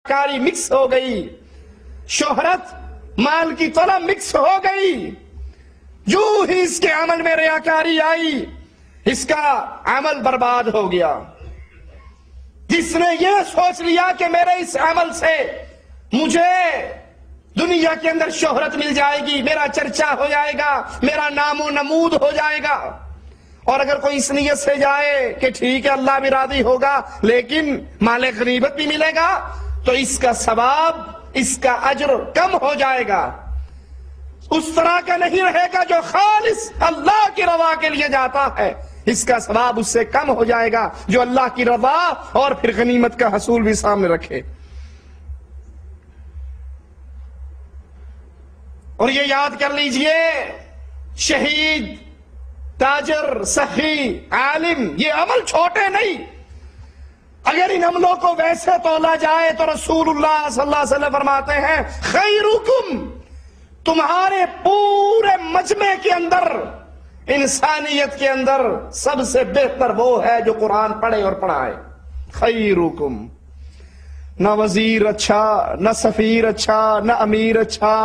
کاری مکس ہو گئی، شہرت مال کی طلب مکس ہو گئی، جو ہی اس کے عمل میں ریاکاری آئی اس کا عمل برباد ہو گیا۔ جس نے یہ سوچ لیا کہ میرے اس عمل سے مجھے دنیا کے اندر شہرت مل جائے گی، میرا چرچا ہو جائے گا، میرا نام و نمود ہو جائے گا، اور اگر کوئی اس نیت سے جائے کہ ٹھیک ہے اللہ بھی راضی ہوگا لیکن مال غنیمت بھی ملے گا، تو اس کا ثواب، اس کا اجر کم ہو جائے گا، اس طرح کا نہیں رہے گا جو خالص اللہ کی رضا کے لیے جاتا ہے۔ اس کا ثواب اس سے کم ہو جائے گا جو اللہ کی رضا اور پھر غنیمت کا حصول بھی سامنے رکھے۔ اور یہ یاد کر لیجئے، شہید، تاجر، سخی، عالم، یہ عمل چھوٹے نہیں۔ اگر ان عملوں کو ویسے تولا جائے تو رسول اللہ صلی اللہ علیہ وسلم فرماتے ہیں خیرکم، تمہارے پورے مجمع کے اندر، انسانیت کے اندر سب سے بہتر وہ ہے جو قرآن پڑھے اور پڑھائے۔ خیرکم، نہ وزیر اچھا، نہ سفیر اچھا، نہ امیر اچھا،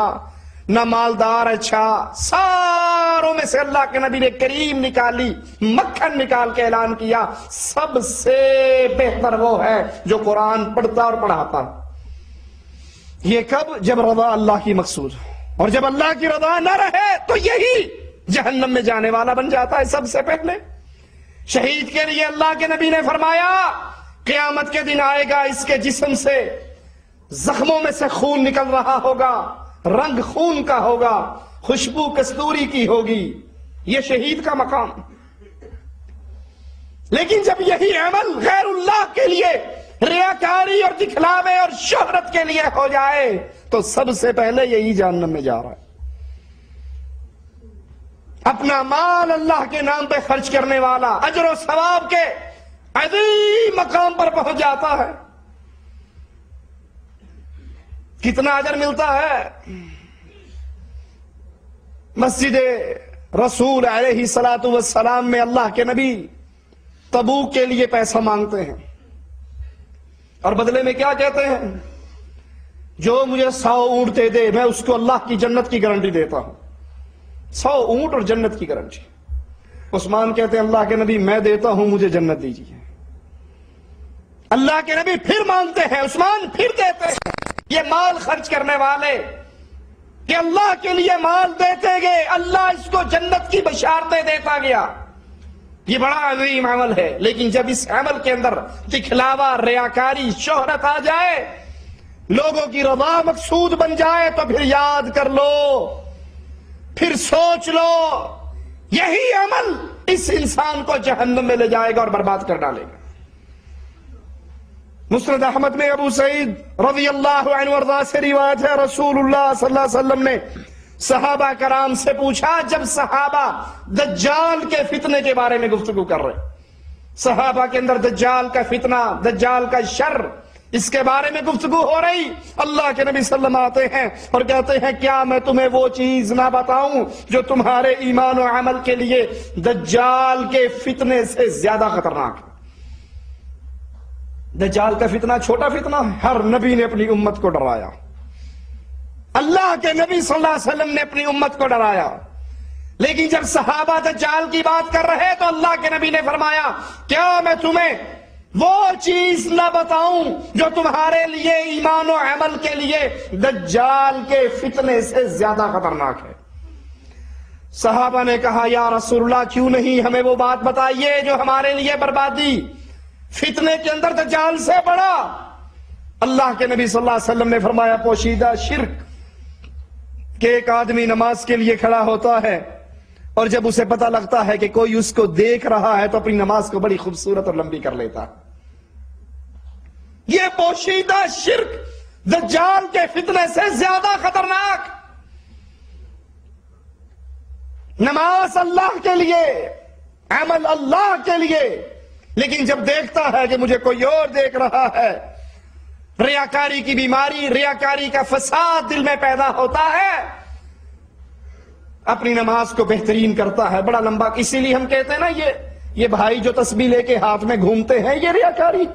نہ مالدار اچھا، ساروں میں سے اللہ کے نبی نے کریم نکالی، مکھن نکال کے اعلان کیا، سب سے بہتر وہ ہے جو قرآن پڑھتا اور پڑھاتا۔ یہ کب؟ جب رضا اللہ کی مقصود، اور جب اللہ کی رضا نہ رہے تو یہی جہنم میں جانے والا بن جاتا ہے سب سے پہلے۔ شہید کے لیے اللہ کے نبی نے فرمایا قیامت کے دن آئے گا، اس کے جسم سے زخموں میں سے خون نکل رہا ہوگا، رنگ خون کا ہوگا، خوشبو کستوری کی ہوگی، یہ شہید کا مقام۔ لیکن جب یہی عمل غیر اللہ کے لیے، ریاکاری اور دکھلاوے اور شہرت کے لیے ہو جائے تو سب سے پہلے یہی جہنم میں جا رہا ہے۔ اپنا مال اللہ کے نام پہ خرچ کرنے والا اجر و ثواب کے عظیم مقام پر پہنچ جاتا ہے۔ کتنا اجر ملتا ہے؟ مسجد رسول علیہ الصلوۃ والسلام میں اللہ کے نبی تبوک کے لیے پیسہ مانگتے ہیں اور بدلے میں کیا کہتے ہیں؟ جو مجھے 100 اونٹ دے دے میں اس کو اللہ کی جنت کی گارنٹی دیتا ہوں۔ 100 اونٹ اور جنت کی گارنٹی۔ عثمان کہتے ہیں اللہ کے نبی میں دیتا ہوں، مجھے جنت دیجیے۔ اللہ کے نبی پھر مانگتے ہیں، عثمان پھر دیتے ہیں۔ یہ مال خرچ کرنے والے کہ اللہ کے لیے مال دیتے گئے، اللہ اس کو جنت کی بشارتیں دیتا گیا، یہ بڑا عظیم عمل ہے۔ لیکن جب اس عمل کے اندر دکھلاوا، ریاکاری، شہرت آ جائے، لوگوں کی رضا مقصود بن جائے تو پھر یاد کر لو، پھر سوچ لو، یہی عمل اس انسان کو جہنم میں لے جائے گا اور برباد کر ڈالے گا۔ مسند احمد میں ابو سعید رضی اللہ عنہ وارضاہ سے روایت ہے، رسول اللہ صلی اللہ علیہ وسلم نے صحابہ کرام سے پوچھا، جب صحابہ دجال کے فتنے کے بارے میں گفتگو کر رہے، صحابہ کے اندر دجال کا فتنہ، دجال کا شر، اس کے بارے میں گفتگو ہو رہی، اللہ کے نبی صلی اللہ علیہ وسلم آتے ہیں اور کہتے ہیں کیا میں تمہیں وہ چیز نہ بتاؤں جو تمہارے ایمان و عمل کے لیے دجال کے فتنے سے زیادہ خطرناک ہے۔ دجال کا فتنہ چھوٹا فتنہ ہے، ہر نبی نے اپنی امت کو ڈرایا، اللہ کے نبی صلی اللہ علیہ وسلم نے اپنی امت کو ڈرایا۔ لیکن جب صحابہ دجال کی بات کر رہے تو اللہ کے نبی نے فرمایا کیا میں تمہیں وہ چیز نہ بتاؤں جو تمہارے لیے ایمان و عمل کے لیے دجال کے فتنے سے زیادہ خطرناک ہے۔ صحابہ نے کہا یا رسول اللہ کیوں نہیں، ہمیں وہ بات بتائیے جو ہمارے لیے بربادی، فتنے کے اندر دجال سے بڑا۔ اللہ کے نبی صلی اللہ علیہ وسلم نے فرمایا پوشیدہ شرک، کہ ایک آدمی نماز کے لیے کھڑا ہوتا ہے اور جب اسے پتہ لگتا ہے کہ کوئی اس کو دیکھ رہا ہے تو اپنی نماز کو بڑی خوبصورت اور لمبی کر لیتا ہے۔ یہ پوشیدہ شرک دجال کے فتنے سے زیادہ خطرناک۔ نماز اللہ کے لیے، عمل اللہ کے لیے، لیکن جب دیکھتا ہے کہ مجھے کوئی اور دیکھ رہا ہے، ریاکاری کی بیماری، ریاکاری کا فساد دل میں پیدا ہوتا ہے، اپنی نماز کو بہترین کرتا ہے، بڑا لمبا۔ اسی لیے ہم کہتے ہیں نا یہ بھائی جو تسبیح لے کے ہاتھ میں گھومتے ہیں یہ ریاکاری،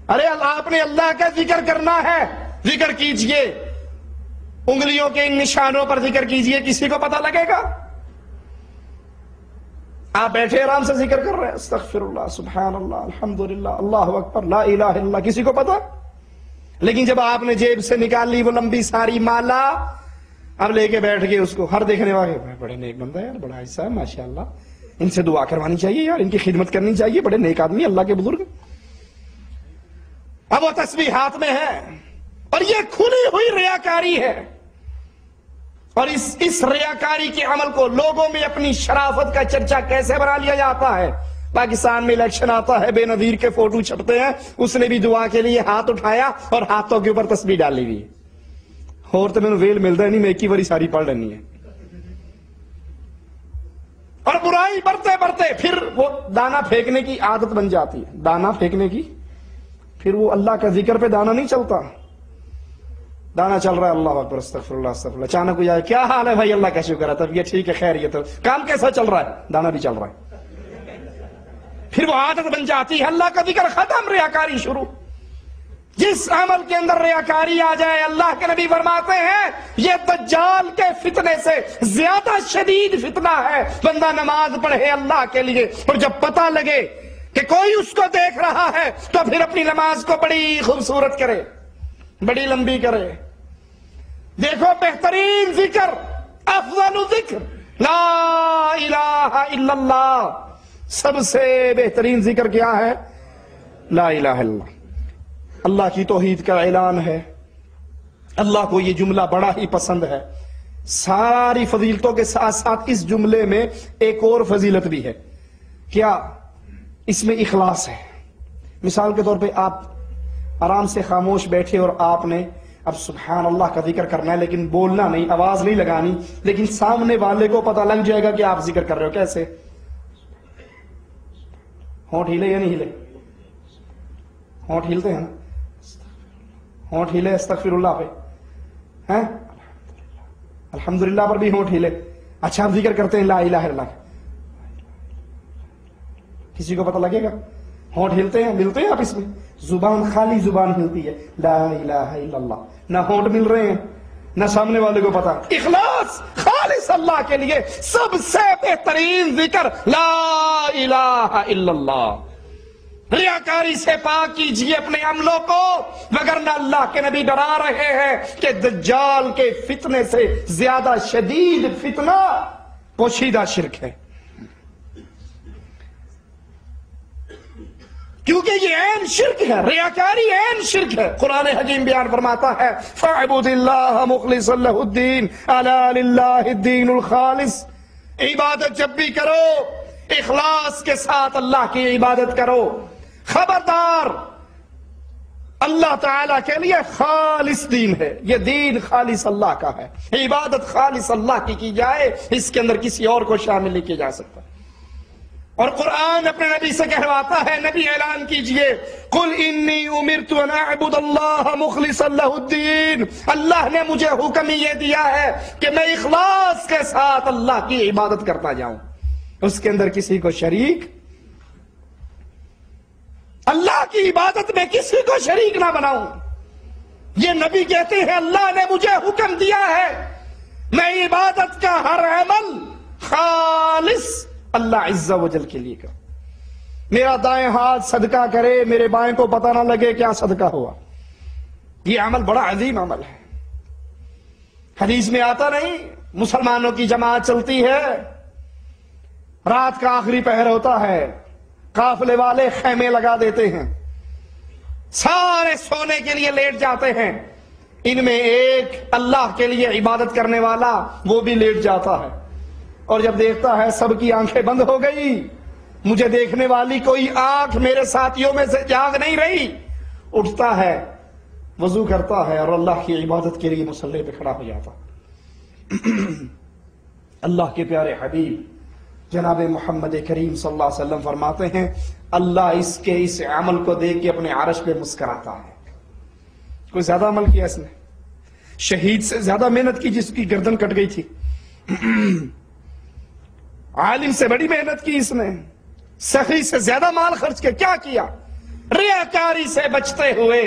ارے آپ نے اللہ کا ذکر کرنا ہے، ذکر کیجئے، انگلیوں کے ان نشانوں پر ذکر کیجئے، کسی کو پتہ لگے گا؟ آپ بیٹھے آرام سے ذکر کر رہے ہیں، استغفر اللہ، سبحان اللہ، الحمدللہ، اللہ اکبر، لا الہ الا اللہ، کسی کو پتہ؟ لیکن جب آپ نے جیب سے نکال لی وہ لمبی ساری مالا، اب لے کے بیٹھ گئے اس کو، ہر دیکھنے والے بڑے نیک بندہ ہے یار، بڑا ایسا ہے ماشاءاللہ، ان سے دعا کروانی چاہیے یار، ان کی خدمت کرنی چاہیے، بڑے نیک آدمی، اللہ کے بزرگ۔ اب وہ تسبیح ہاتھ میں ہے، اور یہ کھلی ہوئی ریاکاری ہے، اور اس ریاکاری کے عمل کو لوگوں میں اپنی شرافت کا چرچا کیسے بنا لیا جاتا ہے؟ پاکستان میں الیکشن آتا ہے، بے نظیر کے فوٹو چھپتے ہیں، اس نے بھی دعا کے لیے ہاتھ اٹھایا اور ہاتھوں کے اوپر تسبیح ڈالی ہوئی ہے، اور تو میں نے ویل ملتا نہیں، میں ایک ہی باری ساری پڑھ لینی ہے، اور برائی بڑھتے بڑھتے پھر وہ دانا پھینکنے کی عادت بن جاتی ہے، دانا پھینکنے کی، پھر وہ اللہ کا ذکر پہ دانا نہیں چلتا، دانا چل رہا ہے اللہ اکبر، استغفر اللہ استغفر اللہ، اچانک کوئی آئے، کیا حال ہے بھائی، اللہ کا شکر ہے، طب یہ ٹھیک ہے، خیر، یہ تو کام کیسا چل رہا ہے؟ دانا بھی چل رہا ہے، پھر وہ عادت بن جاتی ہے، اللہ کا ذکر ختم، ریاکاری شروع۔ جس عمل کے اندر ریاکاری آ جائے، اللہ کے نبی فرماتے ہیں یہ دجال کے فتنے سے زیادہ شدید فتنہ ہے۔ بندہ نماز پڑھے اللہ کے لیے، اور جب پتہ لگے کہ کوئی اس کو دیکھ رہا ہے تو پھر اپنی نماز کو بڑی خوبصورت کرے، بڑی لمبی کرے۔ دیکھو بہترین ذکر، افضل ذکر لا الہ الا اللہ، سب سے بہترین ذکر کیا ہے؟ لا الہ الا اللہ۔ اللہ کی توحید کا اعلان ہے، اللہ کو یہ جملہ بڑا ہی پسند ہے۔ ساری فضیلتوں کے ساتھ ساتھ اس جملے میں ایک اور فضیلت بھی ہے، کیا؟ اس میں اخلاص ہے۔ مثال کے طور پہ آپ آرام سے خاموش بیٹھے اور آپ نے اب سبحان اللہ کا ذکر کرنا ہے، لیکن بولنا نہیں، آواز نہیں لگانی، لیکن سامنے والے کو پتہ لگ جائے گا کہ آپ ذکر کر رہے ہو۔ کیسے؟ ہونٹ ہلے یا نہیں ہلے؟ ہونٹ ہلتے ہیں، ہونٹ ہلے استغفر اللہ پہ، ہیں الحمدللہ پر بھی ہونٹ ہلے۔ اچھا، آپ ذکر کرتے ہیں لا الہ الا اللہ، کسی کو پتہ لگے گا؟ ہونٹ ہلتے ہیں، ملتے ہیں آپ اس میں، زبان خالی زبان ہلتی ہے، لا الہ الا اللہ، نہ ہونٹ مل رہے ہیں نہ سامنے والے کو پتا۔ اخلاص، خالص اللہ کے لیے سب سے بہترین ذکر لا الہ الا اللہ۔ ریاکاری سے پاک کیجئے اپنے عملوں کو، وگرنہ اللہ کے نبی ڈرا رہے ہیں کہ دجال کے فتنے سے زیادہ شدید فتنہ پوشیدہ شرک ہے، کیونکہ یہ عین شرک ہے، ریاکاری عین شرک ہے۔ قرآن حکیم بیان فرماتا ہے فَاعْبُدِ اللَّهَ مُخْلِصًا لَهُ الدِّينَ أَلَا لِلَّهِ الدِّينُ الْخَالِصُ۔ عبادت جب بھی کرو اخلاص کے ساتھ اللہ کی عبادت کرو، خبردار اللہ تعالیٰ کے لیے خالص دین ہے، یہ دین خالص اللہ کا ہے، عبادت خالص اللہ کی جائے، اس کے اندر کسی اور کو شامل نہیں کیا جا سکتا۔ اور قرآن اپنے نبی سے کہواتا ہے، نبی اعلان کیجئے قُلْ إِنِّي أُمِرْتُ أَنْ أَعْبُدَ اللَّهَ مُخْلِصًا لَهُ الدِّينَ۔ اللہ نے مجھے حکم یہ دیا ہے کہ میں اخلاص کے ساتھ اللہ کی عبادت کرتا جاؤں، اس کے اندر کسی کو شریک، اللہ کی عبادت میں کسی کو شریک نہ بناؤں۔ یہ نبی کہتے ہیں اللہ نے مجھے حکم دیا ہے میں عبادت کا ہر عمل خالص اللہ عز و جل کے لیے کروں۔ میرا دائیں ہاتھ صدقہ کرے، میرے بائیں کو پتہ نہ لگے کیا صدقہ ہوا، یہ عمل بڑا عظیم عمل ہے۔ حدیث میں آتا نہیں، مسلمانوں کی جماعت چلتی ہے، رات کا آخری پہر ہوتا ہے، قافلے والے خیمے لگا دیتے ہیں، سارے سونے کے لیے لیٹ جاتے ہیں، ان میں ایک اللہ کے لیے عبادت کرنے والا وہ بھی لیٹ جاتا ہے، اور جب دیکھتا ہے سب کی آنکھیں بند ہو گئی، مجھے دیکھنے والی کوئی آنکھ میرے ساتھیوں میں سے جاگ نہیں رہی، اٹھتا ہے، وضو کرتا ہے اور اللہ کی عبادت کے لیے مصلی پہ کھڑا ہو جاتا۔ اللہ کے پیارے حبیب جناب محمد کریم صلی اللہ علیہ وسلم فرماتے ہیں اللہ اس کے اس عمل کو دیکھ کے اپنے عرش پہ مسکراتا ہے۔ کوئی زیادہ عمل کیا اس نے؟ شہید سے زیادہ محنت کی جس کی گردن کٹ گئی تھی، عالم سے بڑی محنت کی اس نے، سخی سے زیادہ مال خرچ کیا، کیا ریاکاری سے بچتے ہوئے